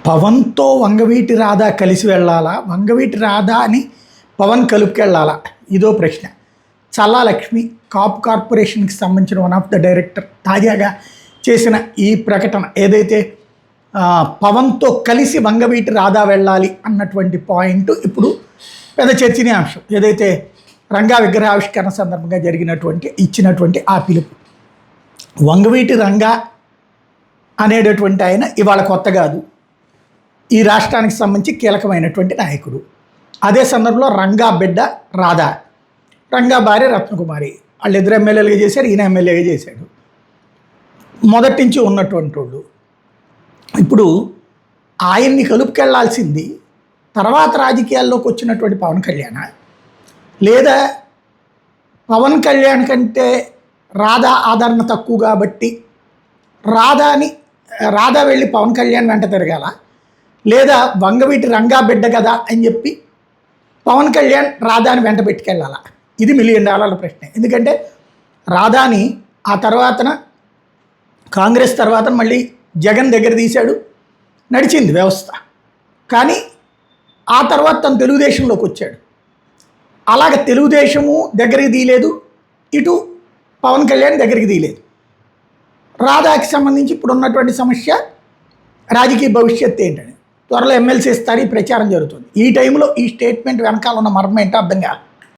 పవన్తో వంగవీటి రాధా కలిసి వెళ్ళాలా, వంగవీటి రాధా అని పవన్ కలుపుకెళ్ళాలా, ఇదో ప్రశ్న. చల్లా లక్ష్మి కాపు కార్పొరేషన్కి సంబంధించిన వన్ ఆఫ్ ద డైరెక్టర్ తాజాగా చేసిన ఈ ప్రకటన ఏదైతే పవన్తో కలిసి వంగవీటి రాధా వెళ్ళాలి అన్నటువంటి పాయింట్ ఇప్పుడు పెద్ద చర్చనీయాంశం. ఏదైతే రంగా విగ్రహావిష్కరణ సందర్భంగా ఇచ్చినటువంటి ఆ పిలుపు. వంగవీటి రంగా అనేటటువంటి ఆయన ఇవాళ కొత్త కాదు, ఈ రాష్ట్రానికి సంబంధించి కీలకమైనటువంటి నాయకుడు. అదే సందర్భంలో రంగా బిడ్డ రాధా, రంగా భార్య రత్నకుమారి, వాళ్ళు ఇద్దరు ఎమ్మెల్యేలుగా చేశారు, ఈయన ఎమ్మెల్యేగా చేశాడు. మొదటి నుంచి ఉన్నటువంటి వాళ్ళు. ఇప్పుడు ఆయన్ని కలుపుకెళ్లాల్సింది తర్వాత రాజకీయాల్లోకి వచ్చినటువంటి పవన్ కళ్యాణ్, లేదా పవన్ కళ్యాణ్ కంటే రాధా ఆదరణ తక్కువ కాబట్టి రాధా వెళ్ళి పవన్ కళ్యాణ్ వెంట తిరగాల, లేదా వంగవీటి రంగా బిడ్డ కదా అని చెప్పి పవన్ కళ్యాణ్ రాధాని వెంట పెట్టుకెళ్ళాలా? ఇది $1 మిలియన్ ప్రశ్న. ఎందుకంటే రాధాని ఆ తర్వాతన కాంగ్రెస్ తర్వాత మళ్ళీ జగన్ దగ్గర తీశాడు, నడిచింది వ్యవస్థ. కానీ ఆ తర్వాత తను తెలుగుదేశంలోకి వచ్చాడు. అలాగ తెలుగుదేశము దగ్గరికి తీయలేదు, ఇటు పవన్ కళ్యాణ్ దగ్గరికి తీయలేదు. రాధాకి సంబంధించి ఇప్పుడు ఉన్నటువంటి సమస్య రాజకీయ భవిష్యత్తు ఏంటని త్వరలో ఎమ్మెల్సీ ఇస్తారు, ఈ ప్రచారం జరుగుతుంది. ఈ టైంలో ఈ స్టేట్మెంట్ వెనకాల ఉన్న మర్మం ఏంటో అర్థం కాదు.